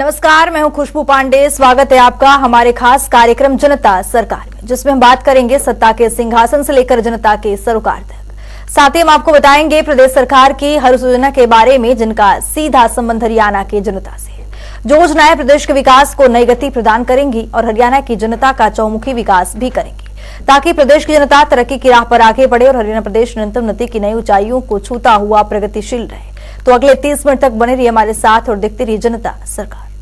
नमस्कार, मैं हूं खुशबू पांडे। स्वागत है आपका हमारे खास कार्यक्रम जनता सरकार में, जिसमें हम बात करेंगे सत्ता के सिंहासन से लेकर जनता के सरोकार तक। साथ ही हम आपको बताएंगे प्रदेश सरकार की हर योजना के बारे में, जिनका सीधा संबंध हरियाणा की जनता से है। जो योजनाएं प्रदेश के विकास को नई गति प्रदान करेंगी और हरियाणा की जनता का चौमुखी विकास भी करेंगी, ताकि प्रदेश की जनता तरक्की की राह पर आगे बढ़े और हरियाणा प्रदेश निरंतर उन्नति की नई ऊंचाइयों को छूता हुआ प्रगतिशील रहे। तो अगले 30 मिनट तक बने रहिए हमारे साथ और देखते रहिए जनता सरकार।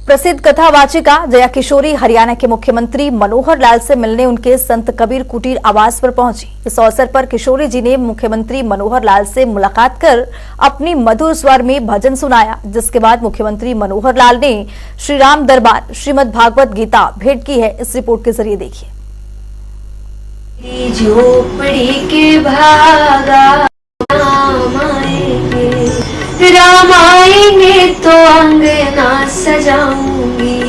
प्रसिद्ध कथावाचिका जया किशोरी हरियाणा के मुख्यमंत्री मनोहर लाल से मिलने उनके संत कबीर कुटीर आवास पर पहुंची। इस अवसर पर किशोरी जी ने मुख्यमंत्री मनोहर लाल से मुलाकात कर अपनी मधुर स्वर में भजन सुनाया, जिसके बाद मुख्यमंत्री मनोहर लाल ने श्री राम दरबार श्रीमद् भागवत गीता भेंट की है। इस रिपोर्ट के जरिए देखिए। झोपड़ी के भागा राम आएंगे तो अंगना सजाऊंगी।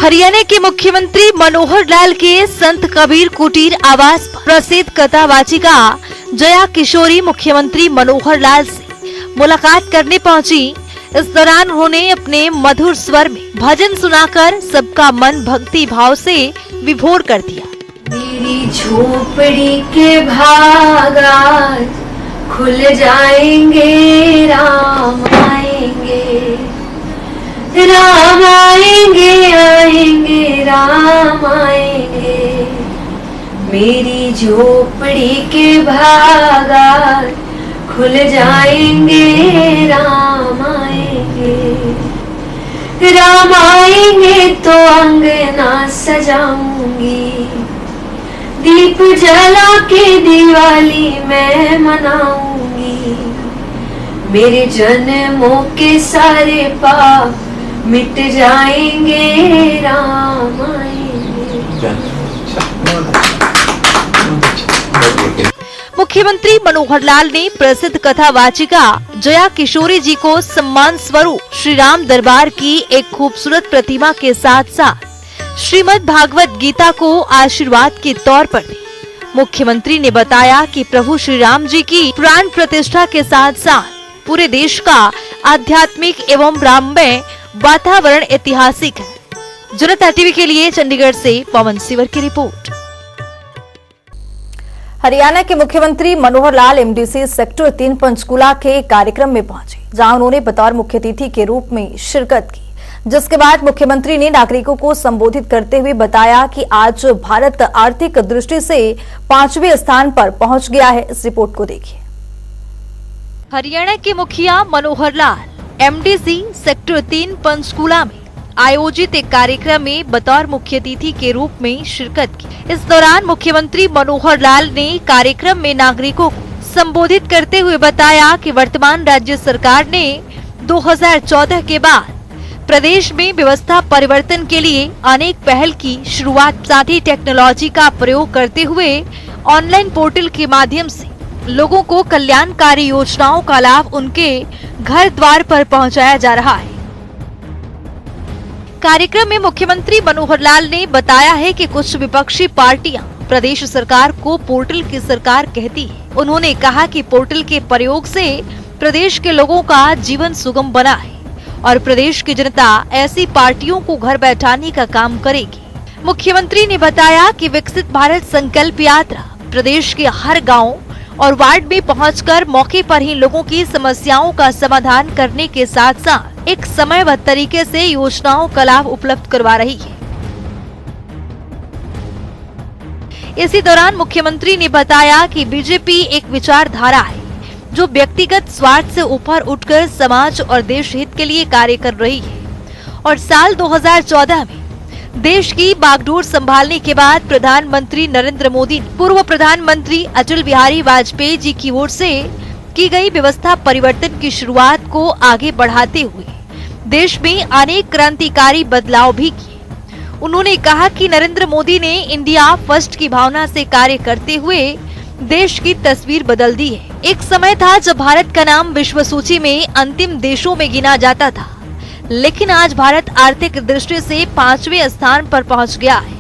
हरियाणा के मुख्यमंत्री मनोहर लाल के संत कबीर कुटीर आवास पर प्रसिद्ध कथावाचिका जया किशोरी मुख्यमंत्री मनोहर लाल से मुलाकात करने पहुंची। इस दौरान उन्होंने अपने मधुर स्वर में भजन सुनाकर सबका मन भक्ति भाव से विभोर कर दिया। मेरी झोपड़ी के भागा खुल जाएंगे, राम आएंगे, राम आएंगे, आएंगे राम आएंगे। मेरी झोपड़ी के भागा खुल जाएंगे, राम आएंगे, राम आएंगे तो अंगना सजाऊंगी। दीप जला के दिवाली मैं मनाऊंगी। मेरे जन्मों के सारे पाप मिट जाएंगे, राम आएंगे। मुख्यमंत्री मनोहर लाल ने प्रसिद्ध कथावाचिका जया किशोरी जी को सम्मान स्वरूप श्री राम दरबार की एक खूबसूरत प्रतिमा के साथ साथ श्रीमद् भागवत गीता को आशीर्वाद के तौर पर दी। मुख्यमंत्री ने बताया कि प्रभु श्री राम जी की प्राण प्रतिष्ठा के साथ साथ पूरे देश का आध्यात्मिक एवं राममय वातावरण ऐतिहासिक है। जनता टीवी के लिए चंडीगढ़ से पवन सिवर की रिपोर्ट। हरियाणा के मुख्यमंत्री मनोहर लाल एमडीसी सेक्टर 3 पंचकूला के कार्यक्रम में पहुंचे, जहां उन्होंने बतौर मुख्य अतिथि के रूप में शिरकत की। जिसके बाद मुख्यमंत्री ने नागरिकों को संबोधित करते हुए बताया कि आज भारत आर्थिक दृष्टि से 5वें स्थान पर पहुंच गया है। इस रिपोर्ट को देखिए। हरियाणा के मुखिया मनोहर लाल एमडीसी सेक्टर 3 पंचकूला में आयोजित एक कार्यक्रम में बतौर मुख्य अतिथि के रूप में शिरकत की। इस दौरान मुख्यमंत्री मनोहर लाल ने कार्यक्रम में नागरिकों को संबोधित करते हुए बताया कि वर्तमान राज्य सरकार ने 2014 के बाद प्रदेश में व्यवस्था परिवर्तन के लिए अनेक पहल की शुरुआत, साथ ही टेक्नोलॉजी का प्रयोग करते हुए ऑनलाइन पोर्टल के माध्यम से लोगों को कल्याणकारी योजनाओं का लाभ उनके घर द्वार पर पहुंचाया जा रहा है। कार्यक्रम में मुख्यमंत्री मनोहर लाल ने बताया है कि कुछ विपक्षी पार्टियां प्रदेश सरकार को पोर्टल की सरकार कहती है। उन्होंने कहा कि पोर्टल के प्रयोग से प्रदेश के लोगों का जीवन सुगम बना है और प्रदेश की जनता ऐसी पार्टियों को घर बैठाने का काम करेगी। मुख्यमंत्री ने बताया कि विकसित भारत संकल्प यात्रा प्रदेश के हर गांव और वार्ड में पहुंचकर मौके पर ही लोगों की समस्याओं का समाधान करने के साथ साथ एक समयबद्ध तरीके से योजनाओं का लाभ उपलब्ध करवा रही है। इसी दौरान मुख्यमंत्री ने बताया कि बीजेपी एक विचारधारा है जो व्यक्तिगत स्वार्थ से ऊपर उठकर समाज और देश हित के लिए कार्य कर रही है और साल 2014 में देश की बागडोर संभालने के बाद प्रधानमंत्री नरेंद्र मोदी ने पूर्व प्रधानमंत्री अटल बिहारी वाजपेयी जी की ओर से की गई व्यवस्था परिवर्तन की शुरुआत को आगे बढ़ाते हुए देश में अनेक क्रांतिकारी बदलाव भी किए। उन्होंने कहा कि नरेंद्र मोदी ने इंडिया फर्स्ट की भावना से कार्य करते हुए देश की तस्वीर बदल दी है। एक समय था जब भारत का नाम विश्व सूची में अंतिम देशों में गिना जाता था, लेकिन आज भारत आर्थिक दृष्टि से 5वें स्थान पर पहुंच गया है।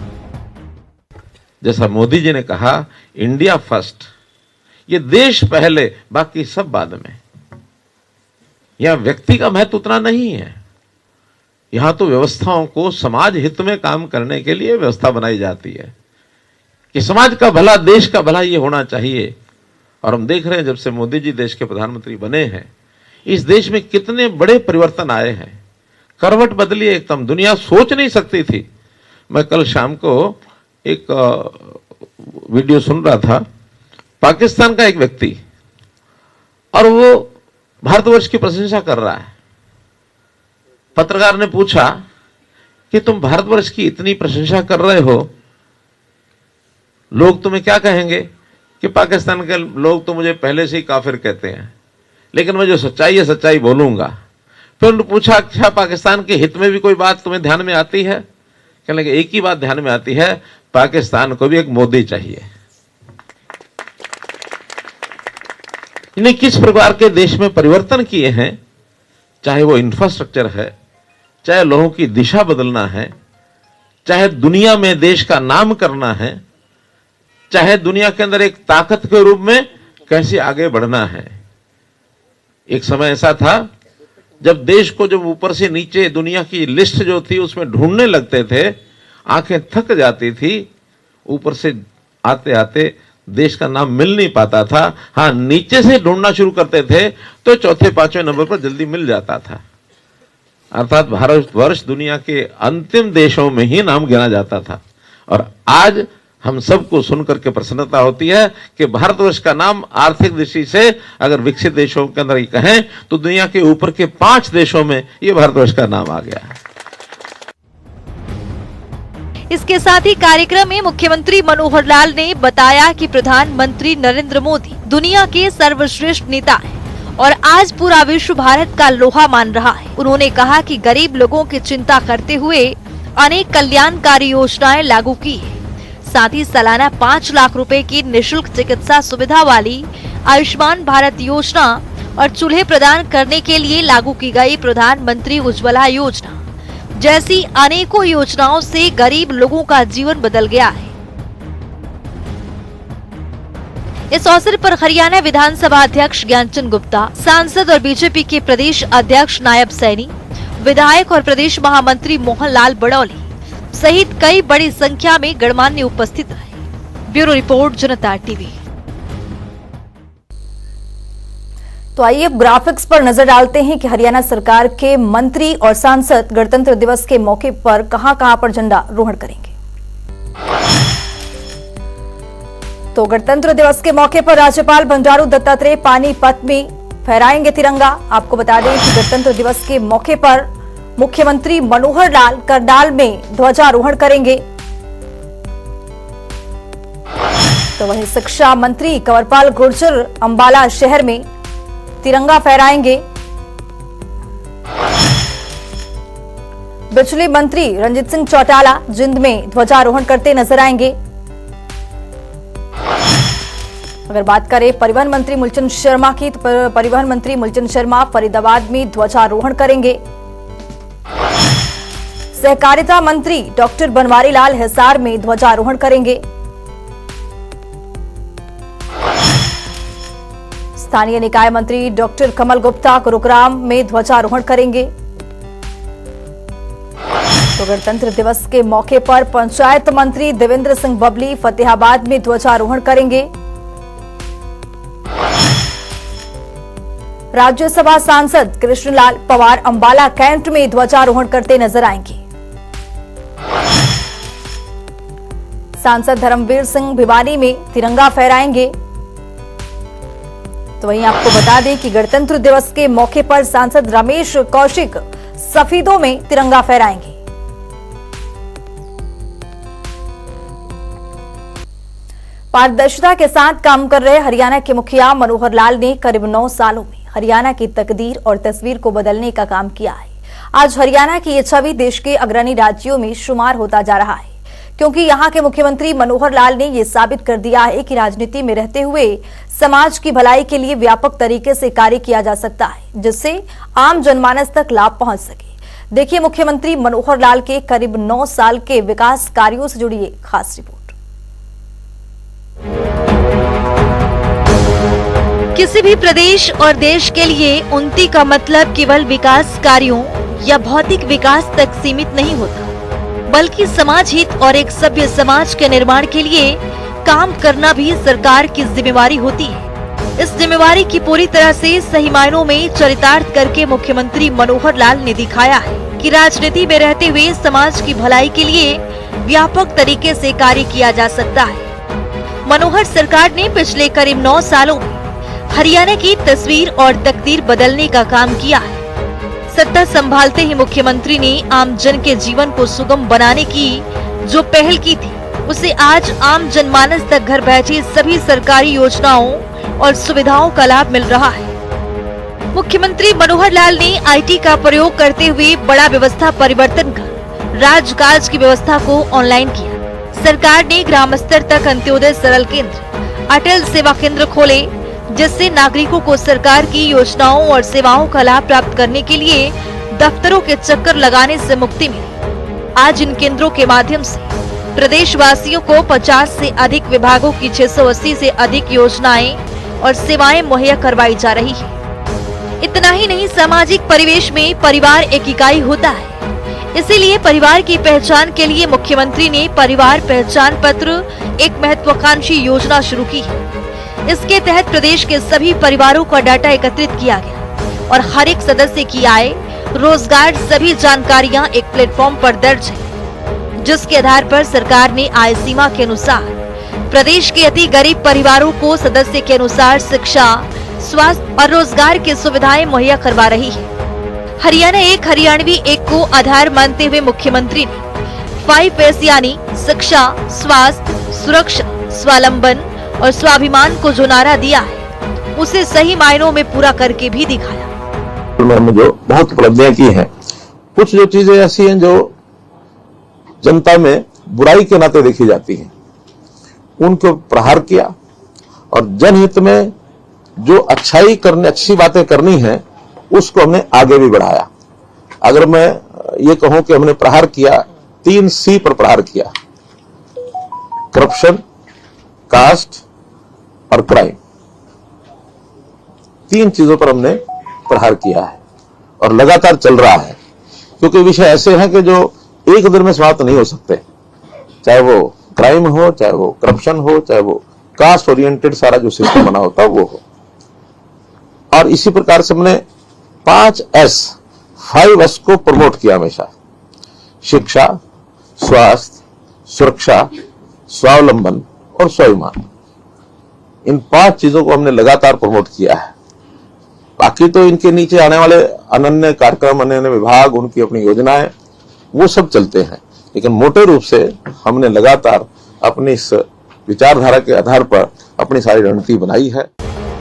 जैसा मोदी जी ने कहा, इंडिया फर्स्ट, ये देश पहले, बाकी सब बाद में। यहां व्यक्ति का महत्व उतना नहीं है, यहां तो व्यवस्थाओं को समाज हित में काम करने के लिए व्यवस्था बनाई जाती है कि समाज का भला, देश का भला ये होना चाहिए। और हम देख रहे हैं जब से मोदी जी देश के प्रधानमंत्री बने हैं, इस देश में कितने बड़े परिवर्तन आए हैं, करवट बदली है एकदम, दुनिया सोच नहीं सकती थी। मैं कल शाम को एक वीडियो सुन रहा था, पाकिस्तान का एक व्यक्ति, और वो भारतवर्ष की प्रशंसा कर रहा है। पत्रकार ने पूछा कि तुम भारतवर्ष की इतनी प्रशंसा कर रहे हो, लोग तुम्हें क्या कहेंगे? कि पाकिस्तान के लोग तो मुझे पहले से ही काफिर कहते हैं, लेकिन मैं जो सच्चाई है सच्चाई बोलूंगा। फिर उन्होंने पूछा, अच्छा पाकिस्तान के हित में भी कोई बात तुम्हें ध्यान में आती है? कहने लगे, एक ही बात ध्यान में आती है, पाकिस्तान को भी एक मोदी चाहिए। इन्हें किस प्रकार के देश में परिवर्तन किए हैं, चाहे वो इंफ्रास्ट्रक्चर है, चाहे लोगों की दिशा बदलना है, चाहे दुनिया में देश का नाम करना है, चाहे दुनिया के अंदर एक ताकत के रूप में कैसे आगे बढ़ना है। एक समय ऐसा था जब देश को जब ऊपर से नीचे दुनिया की लिस्ट जो थी उसमें ढूंढने लगते थे, आंखें थक जाती थी, ऊपर से आते आते देश का नाम मिल नहीं पाता था। हाँ, नीचे से ढूंढना शुरू करते थे तो चौथे पांचवें नंबर पर जल्दी मिल जाता था। अर्थात भारतवर्ष दुनिया के अंतिम देशों में ही नाम गिना जाता था। और आज हम सबको सुनकर के प्रसन्नता होती है कि भारतवर्ष का नाम आर्थिक दृष्टि से अगर विकसित देशों के अंदर कहें तो दुनिया के ऊपर के 5 देशों में ये भारतवर्ष का नाम आ गया है। इसके साथ ही कार्यक्रम में मुख्यमंत्री मनोहर लाल ने बताया कि प्रधानमंत्री नरेंद्र मोदी दुनिया के सर्वश्रेष्ठ नेता हैं और आज पूरा विश्व भारत का लोहा मान रहा है। उन्होंने कहा कि गरीब लोगों की चिंता करते हुए अनेक कल्याणकारी योजनाएं लागू की है। साथ ही सालाना 5 लाख रुपए की निःशुल्क चिकित्सा सुविधा वाली आयुष्मान भारत योजना और चूल्हे प्रदान करने के लिए लागू की गई प्रधानमंत्री उज्ज्वला योजना जैसी अनेकों योजनाओं से गरीब लोगों का जीवन बदल गया है। इस अवसर पर हरियाणा विधानसभा अध्यक्ष ज्ञानचंद गुप्ता, सांसद और बीजेपी के प्रदेश अध्यक्ष नायब सैनी, विधायक और प्रदेश महामंत्री मोहन लाल बड़ौली सहित कई बड़ी संख्या में गणमान्य उपस्थित रहे। ब्यूरो रिपोर्ट, जनता टीवी। तो आइए अब ग्राफिक्स पर नजर डालते हैं कि हरियाणा सरकार के मंत्री और सांसद गणतंत्र दिवस के मौके पर कहां-कहां पर झंडा रोहण करेंगे। तो गणतंत्र दिवस के मौके पर राज्यपाल बंडारू दत्तात्रेय पानीपत में फहराएंगे तिरंगा। आपको बता दें कि गणतंत्र दिवस के मौके पर मुख्यमंत्री मनोहर लाल करनाल में ध्वजारोहण करेंगे। तो वहीं शिक्षा मंत्री कंवरपाल गुर्जर अंबाला शहर में तिरंगा फहराएंगे। बिजली मंत्री रंजीत सिंह चौटाला जिंद में ध्वजारोहण करते नजर आएंगे। अगर बात करें परिवहन मंत्री मूलचंद शर्मा की, तो परिवहन मंत्री मूलचंद शर्मा फरीदाबाद में ध्वजारोहण करेंगे। सहकारिता मंत्री डॉक्टर बनवारी लाल हिसार में ध्वजारोहण करेंगे। स्थानीय निकाय मंत्री डॉक्टर कमल गुप्ता गुरुग्राम में ध्वजारोहण करेंगे। तो गणतंत्र दिवस के मौके पर पंचायत मंत्री देवेंद्र सिंह बबली फतेहाबाद में ध्वजारोहण करेंगे। राज्यसभा सांसद कृष्णलाल पवार अंबाला कैंट में ध्वजारोहण करते नजर आएंगे। सांसद धर्मवीर सिंह भिवानी में तिरंगा फहराएंगे। तो वहीं आपको बता दें कि गणतंत्र दिवस के मौके पर सांसद रमेश कौशिक सफीदों में तिरंगा फहराएंगे। पारदर्शिता के साथ काम कर रहे हरियाणा के मुखिया मनोहर लाल ने करीब 9 सालों में हरियाणा की तकदीर और तस्वीर को बदलने का काम किया है। आज हरियाणा की ये छवि देश के अग्रणी राज्यों में शुमार होता जा रहा है, क्योंकि यहाँ के मुख्यमंत्री मनोहर लाल ने ये साबित कर दिया है कि राजनीति में रहते हुए समाज की भलाई के लिए व्यापक तरीके से कार्य किया जा सकता है, जिससे आम जनमानस तक लाभ पहुंच सके। देखिए मुख्यमंत्री मनोहर लाल के करीब 9 साल के विकास कार्यों से जुड़ी ये खास रिपोर्ट। किसी भी प्रदेश और देश के लिए उन्नति का मतलब केवल विकास कार्यों या भौतिक विकास तक सीमित नहीं होता, बल्कि समाज हित और एक सभ्य समाज के निर्माण के लिए काम करना भी सरकार की जिम्मेवारी होती है। इस जिम्मेवारी की पूरी तरह से सही मायनों में चरितार्थ करके मुख्यमंत्री मनोहर लाल ने दिखाया है कि राजनीति में रहते हुए समाज की भलाई के लिए व्यापक तरीके से कार्य किया जा सकता है। मनोहर सरकार ने पिछले करीब 9 सालों में हरियाणा की तस्वीर और तकदीर बदलने का काम किया है। सत्ता संभालते ही मुख्यमंत्री ने आम जन के जीवन को सुगम बनाने की जो पहल की थी, उसे आज आम जनमानस तक घर बैठे सभी सरकारी योजनाओं और सुविधाओं का लाभ मिल रहा है। मुख्यमंत्री मनोहर लाल ने आईटी का प्रयोग करते हुए बड़ा व्यवस्था परिवर्तन कर राजकाज की व्यवस्था को ऑनलाइन किया। सरकार ने ग्राम स्तर तक अंत्योदय सरल केंद्र, अटल सेवा केंद्र खोले, जिससे नागरिकों को सरकार की योजनाओं और सेवाओं का लाभ प्राप्त करने के लिए दफ्तरों के चक्कर लगाने से मुक्ति मिली। आज इन केंद्रों के माध्यम से प्रदेशवासियों को 50 से अधिक विभागों की 680 से अधिक योजनाएं और सेवाएं मुहैया करवाई जा रही है। इतना ही नहीं, सामाजिक परिवेश में परिवार एक इकाई होता है, इसीलिए परिवार की पहचान के लिए मुख्यमंत्री ने परिवार पहचान पत्र एक महत्वाकांक्षी योजना शुरू की है। इसके तहत प्रदेश के सभी परिवारों का डाटा एकत्रित किया गया और हर एक सदस्य की आय, रोजगार, सभी जानकारियां एक प्लेटफॉर्म पर दर्ज है, जिसके आधार पर सरकार ने आय सीमा के अनुसार प्रदेश के अति गरीब परिवारों को सदस्य के अनुसार शिक्षा, स्वास्थ्य और रोजगार की सुविधाएं मुहैया करवा रही है। हरियाणा एक, हरियाणवी एक को आधार मानते हुए मुख्यमंत्री ने 5S यानी शिक्षा, स्वास्थ्य, सुरक्षा, स्वावलंबन और स्वाभिमान को जो नारा दिया है, उसे सही मायनों में पूरा करके भी दिखाया। हमने जो बहुत उपलब्धियां की हैं, कुछ जो चीजें ऐसी हैं जो जनता में बुराई के नाते देखी जाती हैं, उनको प्रहार किया और जनहित में जो अच्छी बातें करनी है, उसको हमने आगे भी बढ़ाया। अगर मैं ये कहूं कि हमने प्रहार किया, 3C पर प्रहार किया, करप्शन, कास्ट और क्राइम, 3 चीजों पर हमने प्रहार किया है और लगातार चल रहा है, क्योंकि विषय ऐसे हैं कि जो एक दिन में समाप्त नहीं हो सकते, चाहे वो क्राइम हो, चाहे वो करप्शन हो, चाहे वो कास्ट ओरिएंटेड सारा जो सिस्टम बना होता है वो हो। और इसी प्रकार से हमने 5S को प्रमोट किया हमेशा, शिक्षा, स्वास्थ्य, सुरक्षा, स्वावलंबन और स्वाभिमान, इन 5 चीजों को हमने लगातार प्रमोट किया है। बाकी तो इनके नीचे आने वाले अनन्य कार्यक्रम, अनन्य विभाग, उनकी अपनी योजनाएं, वो सब चलते हैं, लेकिन मोटे रूप से हमने लगातार अपनी इस विचारधारा के आधार पर अपनी सारी रणनीति बनाई है।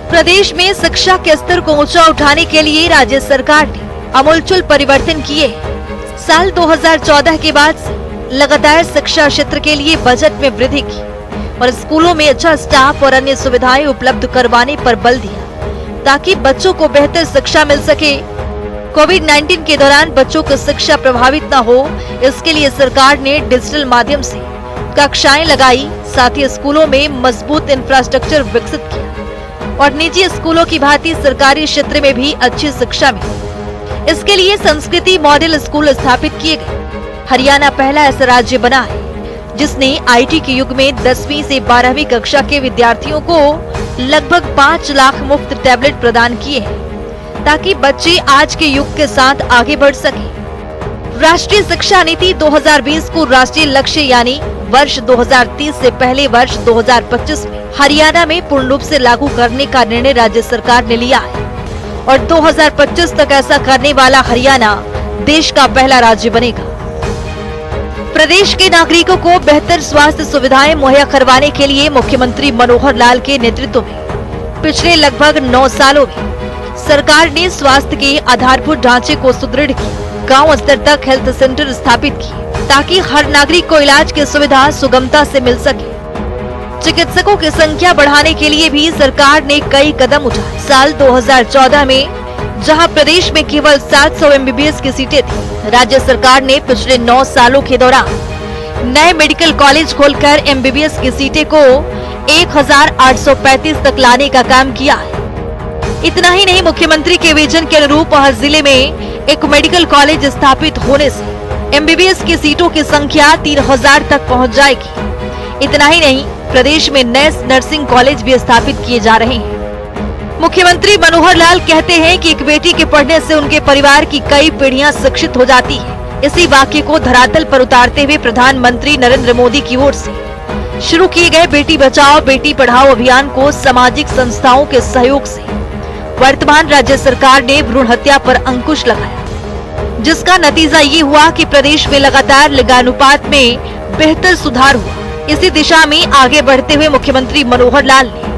प्रदेश में शिक्षा के स्तर को ऊंचा उठाने के लिए राज्य सरकार ने आमूलचूल परिवर्तन किए। साल 2014 के बाद से लगातार शिक्षा क्षेत्र के लिए बजट में वृद्धि की और स्कूलों में अच्छा स्टाफ और अन्य सुविधाएं उपलब्ध करवाने पर बल दिया, ताकि बच्चों को बेहतर शिक्षा मिल सके। कोविड-19 के दौरान बच्चों की शिक्षा प्रभावित न हो, इसके लिए सरकार ने डिजिटल माध्यम से कक्षाएं लगाई, साथ ही स्कूलों में मजबूत इंफ्रास्ट्रक्चर विकसित किया और निजी स्कूलों की भांति सरकारी क्षेत्र में भी अच्छी शिक्षा मिली। इसके लिए संस्कृति मॉडल स्कूल स्थापित किए गए। हरियाणा पहला ऐसा राज्य बना है जिसने आईटी के युग में 10वीं से 12वीं कक्षा के विद्यार्थियों को लगभग 5 लाख मुफ्त टैबलेट प्रदान किए हैं, ताकि बच्चे आज के युग के साथ आगे बढ़ सके। राष्ट्रीय शिक्षा नीति 2020 को राष्ट्रीय लक्ष्य यानी वर्ष 2030 से पहले वर्ष 2025 में हरियाणा में पूर्ण रूप से लागू करने का निर्णय राज्य सरकार ने लिया है और 2025 तक ऐसा करने वाला हरियाणा देश का पहला राज्य बनेगा। प्रदेश के नागरिकों को बेहतर स्वास्थ्य सुविधाएं मुहैया करवाने के लिए मुख्यमंत्री मनोहर लाल के नेतृत्व में पिछले लगभग 9 सालों में सरकार ने स्वास्थ्य के आधारभूत ढांचे को सुदृढ़ किया, गांव स्तर तक हेल्थ सेंटर स्थापित किए, ताकि हर नागरिक को इलाज की सुविधा सुगमता से मिल सके। चिकित्सकों की संख्या बढ़ाने के लिए भी सरकार ने कई कदम उठाए। साल 2014 में जहां प्रदेश में केवल 700 MBBS की सीटें थी, राज्य सरकार ने पिछले 9 सालों के दौरान नए मेडिकल कॉलेज खोलकर MBBS की सीटें को 1835 तक लाने का काम किया है। इतना ही नहीं, मुख्यमंत्री के विजन के अनुरूप हर जिले में एक मेडिकल कॉलेज स्थापित होने से MBBS की सीटों की संख्या 3000 तक पहुंच जाएगी। इतना ही नहीं, प्रदेश में नए नर्सिंग कॉलेज भी स्थापित किए जा रहे हैं। मुख्यमंत्री मनोहर लाल कहते हैं कि एक बेटी के पढ़ने से उनके परिवार की कई पीढ़ियां शिक्षित हो जाती है। इसी वाक्य को धरातल पर उतारते हुए प्रधानमंत्री नरेंद्र मोदी की ओर से शुरू किए गए बेटी बचाओ बेटी पढ़ाओ अभियान को सामाजिक संस्थाओं के सहयोग से वर्तमान राज्य सरकार ने भ्रूण हत्या पर अंकुश लगाया, जिसका नतीजा ये हुआ कि प्रदेश में लगातार लिंगानुपात में बेहतर सुधार हुआ। इसी दिशा में आगे बढ़ते हुए मुख्यमंत्री मनोहर लाल ने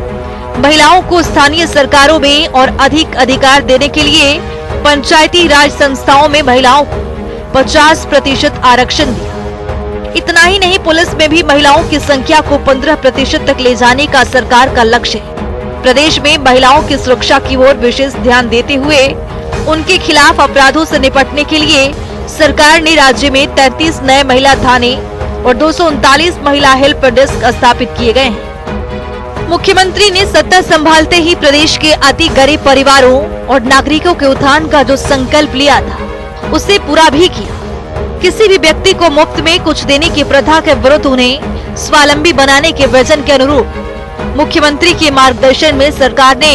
महिलाओं को स्थानीय सरकारों में और अधिक अधिकार देने के लिए पंचायती राज संस्थाओं में महिलाओं को 50% आरक्षण दिया। इतना ही नहीं, पुलिस में भी महिलाओं की संख्या को 15% तक ले जाने का सरकार का लक्ष्य है। प्रदेश में महिलाओं की सुरक्षा की ओर विशेष ध्यान देते हुए उनके खिलाफ अपराधों से निपटने के लिए सरकार ने राज्य में 33 नए महिला थाने और 239 महिला हेल्प डेस्क स्थापित किए गए हैं। मुख्यमंत्री ने सत्ता संभालते ही प्रदेश के अति गरीब परिवारों और नागरिकों के उत्थान का जो संकल्प लिया था, उसे पूरा भी किया। किसी भी व्यक्ति को मुफ्त में कुछ देने की प्रथा के विरुद्ध उन्हें स्वावलंबी बनाने के विजन के अनुरूप मुख्यमंत्री के मार्गदर्शन में सरकार ने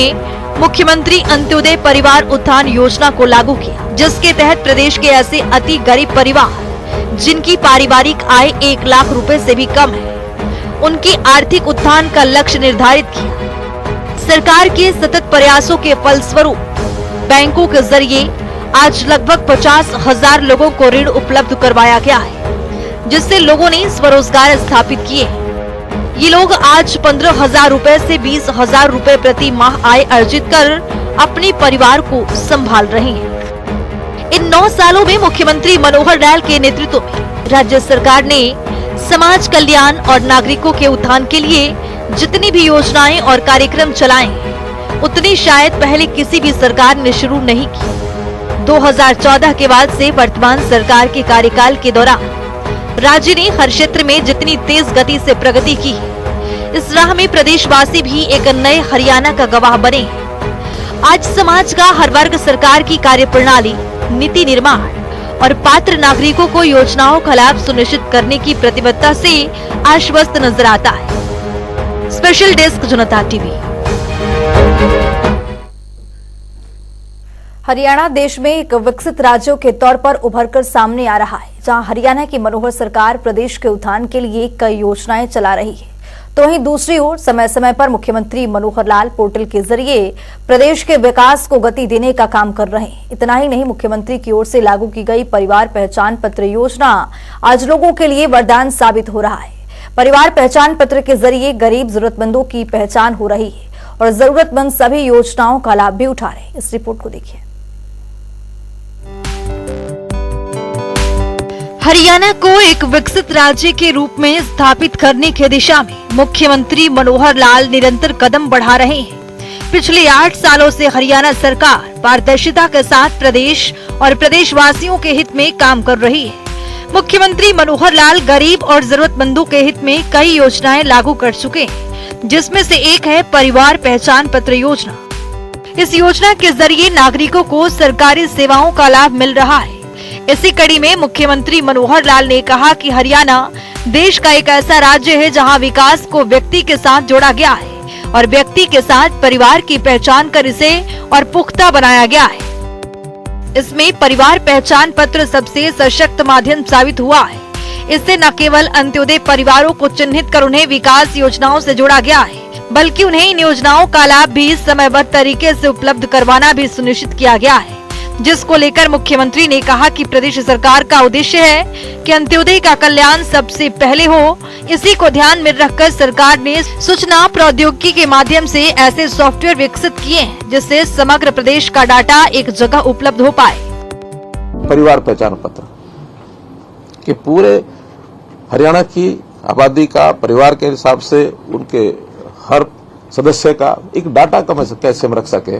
मुख्यमंत्री अंत्योदय परिवार उत्थान योजना को लागू किया, जिसके तहत प्रदेश के ऐसे अति गरीब परिवार जिनकी पारिवारिक आय 1 लाख रुपए से भी कम है, उनकी आर्थिक उत्थान का लक्ष्य निर्धारित किया। सरकार के सतत प्रयासों के फलस्वरूप बैंकों के जरिए आज लगभग 50,000 लोगों को ऋण उपलब्ध करवाया गया है, जिससे लोगों ने स्वरोजगार स्थापित किए हैं। ये लोग आज 15,000 रुपए से 20,000 रुपए प्रति माह आय अर्जित कर अपने परिवार को संभाल रहे हैं। इन 9 सालों में मुख्यमंत्री मनोहर लाल के नेतृत्व में राज्य सरकार ने समाज कल्याण और नागरिकों के उत्थान के लिए जितनी भी योजनाएं और कार्यक्रम चलाए हैं, उतनी शायद पहले किसी भी सरकार ने शुरू नहीं की। 2014 के बाद से वर्तमान सरकार के कार्यकाल के दौरान राज्य ने हर क्षेत्र में जितनी तेज गति से प्रगति की है, इस राह में प्रदेशवासी भी एक नए हरियाणा का गवाह बने हैं। आज समाज का हर वर्ग सरकार की कार्यप्रणाली, नीति निर्माण और पात्र नागरिकों को योजनाओं का लाभ सुनिश्चित करने की प्रतिबद्धता से आश्वस्त नजर आता है। स्पेशल डेस्क जनता टीवी। हरियाणा देश में एक विकसित राज्यों के तौर पर उभरकर सामने आ रहा है, जहां हरियाणा की मनोहर सरकार प्रदेश के उत्थान के लिए कई योजनाएं चला रही है, तो वहीं दूसरी ओर समय समय पर मुख्यमंत्री मनोहर लाल पोर्टल के जरिए प्रदेश के विकास को गति देने का काम कर रहे हैं। इतना ही नहीं, मुख्यमंत्री की ओर से लागू की गई परिवार पहचान पत्र योजना आज लोगों के लिए वरदान साबित हो रहा है। परिवार पहचान पत्र के जरिए गरीब जरूरतमंदों की पहचान हो रही है और जरूरतमंद सभी योजनाओं का लाभ भी उठा रहे हैं। इस रिपोर्ट को देखिए। हरियाणा को एक विकसित राज्य के रूप में स्थापित करने की दिशा में मुख्यमंत्री मनोहर लाल निरंतर कदम बढ़ा रहे हैं। पिछले 8 सालों से हरियाणा सरकार पारदर्शिता के साथ प्रदेश और प्रदेशवासियों के हित में काम कर रही है। मुख्यमंत्री मनोहर लाल गरीब और जरूरतमंदों के हित में कई योजनाएं लागू कर चुके हैं, जिसमें से एक है परिवार पहचान पत्र योजना। इस योजना के जरिए नागरिकों को सरकारी सेवाओं का लाभ मिल रहा है। इसी कड़ी में मुख्यमंत्री मनोहर लाल ने कहा कि हरियाणा देश का एक ऐसा राज्य है जहां विकास को व्यक्ति के साथ जोड़ा गया है और व्यक्ति के साथ परिवार की पहचान कर इसे और पुख्ता बनाया गया है। इसमें परिवार पहचान पत्र सबसे सशक्त माध्यम साबित हुआ है। इससे न केवल अंत्योदय परिवारों को चिन्हित कर उन्हें विकास योजनाओं से जोड़ा गया है, बल्कि उन्हें इन योजनाओं का लाभ भी समयबद्ध तरीके से उपलब्ध करवाना भी सुनिश्चित किया गया है, जिसको लेकर मुख्यमंत्री ने कहा कि प्रदेश सरकार का उद्देश्य है कि अंत्योदय का कल्याण सबसे पहले हो। इसी को ध्यान में रखकर सरकार ने सूचना प्रौद्योगिकी के माध्यम से ऐसे सॉफ्टवेयर विकसित किए हैं, जिससे समग्र प्रदेश का डाटा एक जगह उपलब्ध हो पाए। परिवार पहचान पत्र कि पूरे हरियाणा की आबादी का परिवार के हिसाब से उनके हर सदस्य का एक डाटा कैसे हम रख सके,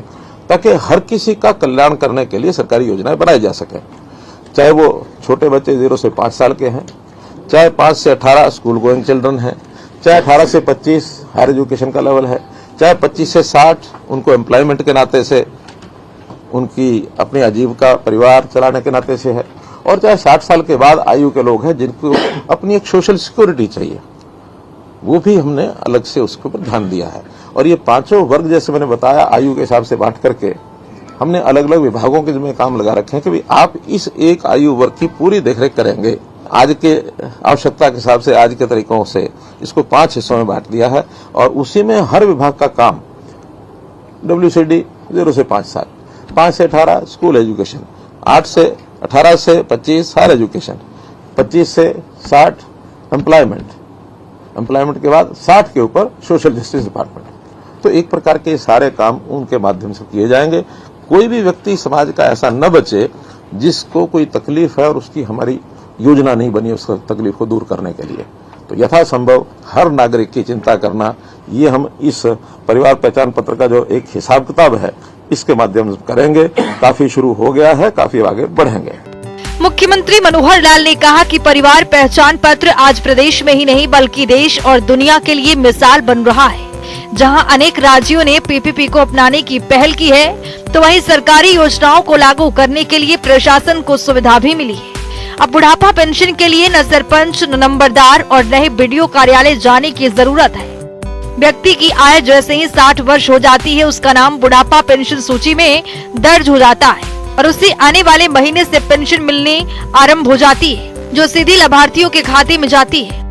ताकि हर किसी का कल्याण करने के लिए सरकारी योजनाएं बनाई जा सके। चाहे वो छोटे बच्चे 0 से 5 साल के हैं, चाहे 5 से 18 स्कूल गोइंग चिल्ड्रन हैं, चाहे 18 से 25 हायर एजुकेशन का लेवल है, चाहे 25 से 60 उनको एम्प्लॉयमेंट के नाते से उनकी अपनी आजीविका परिवार चलाने के नाते से है, और चाहे 60 साल के बाद आयु के लोग हैं जिनको अपनी एक सोशल सिक्योरिटी चाहिए, वो भी हमने अलग से उसके ऊपर ध्यान दिया है। और ये पांचों वर्ग जैसे मैंने बताया आयु के हिसाब से बांट करके हमने अलग अलग विभागों के जिम्मे काम लगा रखे हैं कि भाई आप इस एक आयु वर्ग की पूरी देखरेख करेंगे। आज के आवश्यकता के हिसाब से आज के तरीकों से इसको 5 हिस्सों में बांट दिया है और उसी में हर विभाग का काम WCD 0 से 5 साल, 5 से 18 स्कूल एजुकेशन, 8 से 18 से 25 हायर एजुकेशन, 25 से 60 एम्प्लॉयमेंट के बाद 60 के ऊपर सोशल जस्टिस डिपार्टमेंट। तो एक प्रकार के सारे काम उनके माध्यम से किए जाएंगे। कोई भी व्यक्ति समाज का ऐसा न बचे जिसको कोई तकलीफ है और उसकी हमारी योजना नहीं बनी उस तकलीफ को दूर करने के लिए। तो यथासंभव हर नागरिक की चिंता करना, ये हम इस परिवार पहचान पत्र का जो एक हिसाब किताब है इसके माध्यम से करेंगे। काफी शुरू हो गया है, काफी आगे बढ़ेंगे। मुख्यमंत्री मनोहर लाल ने कहा कि परिवार पहचान पत्र आज प्रदेश में ही नहीं बल्कि देश और दुनिया के लिए मिसाल बन रहा है। जहां अनेक राज्यों ने PPP को अपनाने की पहल की है, तो वहीं सरकारी योजनाओं को लागू करने के लिए प्रशासन को सुविधा भी मिली है। अब बुढ़ापा पेंशन के लिए न सरपंच, न नंबरदार और न ही BDO कार्यालय जाने की जरूरत है। व्यक्ति की आय जैसे ही 60 वर्ष हो जाती है, उसका नाम बुढ़ापा पेंशन सूची में दर्ज हो जाता है और उसे आने वाले महीने से पेंशन मिलने आरंभ हो जाती है, जो सीधी लाभार्थियों के खाते में जाती है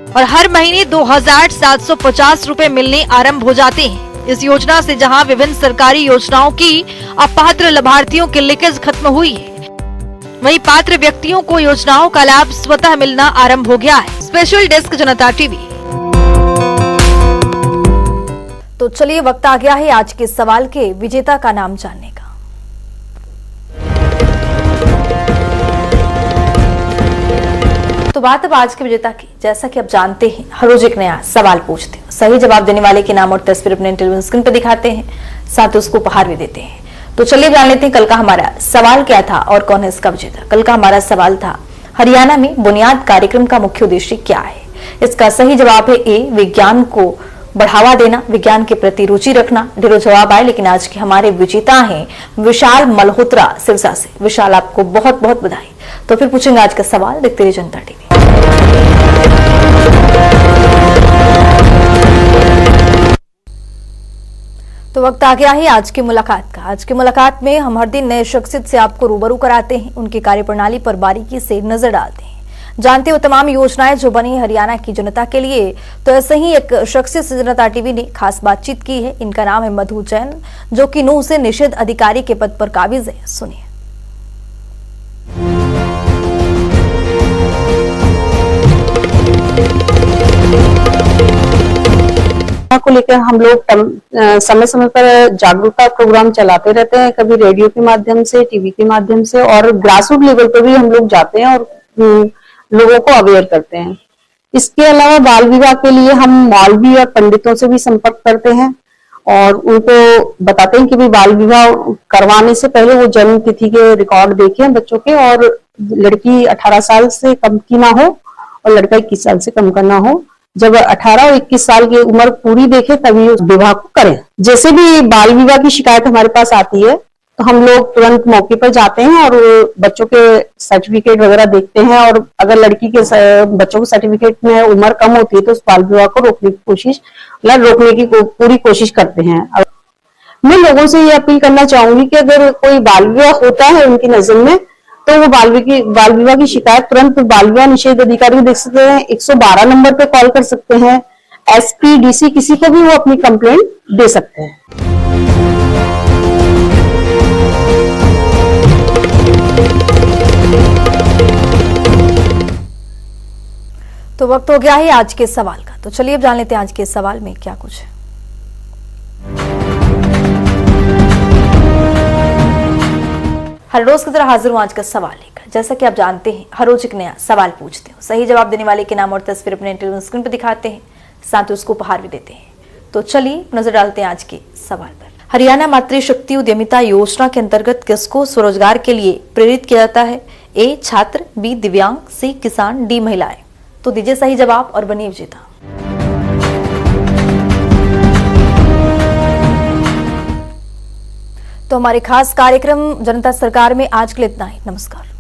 और हर महीने 2750 रुपए मिलने आरंभ हो जाते हैं। इस योजना से जहां विभिन्न सरकारी योजनाओं की अपात्र लाभार्थियों की लीकेज खत्म हुई है, वहीं पात्र व्यक्तियों को योजनाओं का लाभ स्वतः मिलना आरंभ हो गया है। स्पेशल डेस्क जनता टीवी। तो चलिए वक्त आ गया है आज के सवाल के विजेता का नाम जानने का। तो बात अब आज के विजेता की। जैसा कि आप जानते हैं, हर रोज एक नया सवाल पूछते हैं, सही जवाब देने वाले के नाम और तस्वीर अपने टेलीविजन स्क्रीन पर दिखाते हैं, साथ ही उसको उपहार भी देते हैं। तो चलिए जान लेते हैं कल का हमारा सवाल क्या था और कौन है इसका विजेता। कल का हमारा सवाल था, हरियाणा में बुनियाद कार्यक्रम का मुख्य उद्देश्य क्या है। इसका सही जवाब है ए, विज्ञान को बढ़ावा देना, विज्ञान के प्रति रुचि रखना। ढेरों जवाब आए, लेकिन आज के हमारे विजेता हैं विशाल मल्होत्रा सिरसा से। विशाल, आपको बहुत बहुत बधाई। तो फिर पूछेंगे आज का सवाल, देखते रहिए जनता टीवी। तो वक्त आ गया है आज की मुलाकात का। आज की मुलाकात में हम हर दिन नए शख्सियत से आपको रूबरू कराते हैं, उनकी कार्यप्रणाली पर बारीकी से नजर डालते हैं, जानते हो तमाम योजनाएं जो बनी हरियाणा की जनता के लिए। तो ऐसे ही एक शख्सियत से जनता टीवी ने खास बातचीत की है। इनका नाम है मधु जैन, जो कि नूंह से निषेध अधिकारी के पद पर काबिज है। सुनिए। को लेकर हम लोग समय समय पर जागरूकता प्रोग्राम चलाते रहते हैं, कभी रेडियो के माध्यम से, टीवी के माध्यम से, और ग्रासरूट लेवल पर भी हम लोग जाते हैं और लोगों को अवेयर करते हैं। इसके अलावा बाल विवाह के लिए हम मौलवी और पंडितों से भी संपर्क करते हैं और उनको बताते हैं कि भी बाल विवाह करवाने से पहले वो जन्म तिथि के रिकॉर्ड देखें बच्चों के, और लड़की 18 साल से कम की ना हो और लड़का 21 साल से कम का ना हो। जब 18 और 21 साल की उम्र पूरी देखे तभी उस विवाह को करें। जैसे भी बाल विवाह की शिकायत हमारे पास आती है तो हम लोग तुरंत मौके पर जाते हैं और बच्चों के सर्टिफिकेट वगैरह देखते हैं, और अगर लड़की के बच्चों के सर्टिफिकेट में उम्र कम होती है तो उस बाल विवाह को रोकने की पूरी कोशिश करते हैं। मैं लोगों से ये अपील करना चाहूंगी कि अगर कोई बाल विवाह होता है उनकी नजर में, तो वो बाल विवाह की शिकायत तुरंत बाल विवाह निषेध अधिकारी को देख सकते हैं। 112 नंबर पे कॉल कर सकते हैं। SP, DC किसी को भी वो अपनी कंप्लेंट दे सकते हैं। तो वक्त हो गया है आज के सवाल का। तो चलिए अब जान लेते हैं आज के सवाल में क्या कुछ है। हर रोज की तरह हाजिर हूं आज का सवाल लेकर। जैसा कि आप जानते हैं, हर रोज एक नया सवाल पूछते हो, सही जवाब देने वाले के नाम और तस्वीर अपने टेलीविजन स्क्रीन पर दिखाते हैं, साथ ही उसको उपहार भी देते हैं। तो चलिए नजर डालते हैं आज के सवाल पर। हरियाणा मातृशक्ति उद्यमिता योजना के अंतर्गत किसको स्वरोजगार के लिए प्रेरित किया जाता है? ए छात्र, बी दिव्यांग, सी किसान, डी महिलाएं। तो दीजिए सही जवाब और बनिए विजेता। तो हमारे खास कार्यक्रम जनता सरकार में आज के लिए इतना ही। नमस्कार।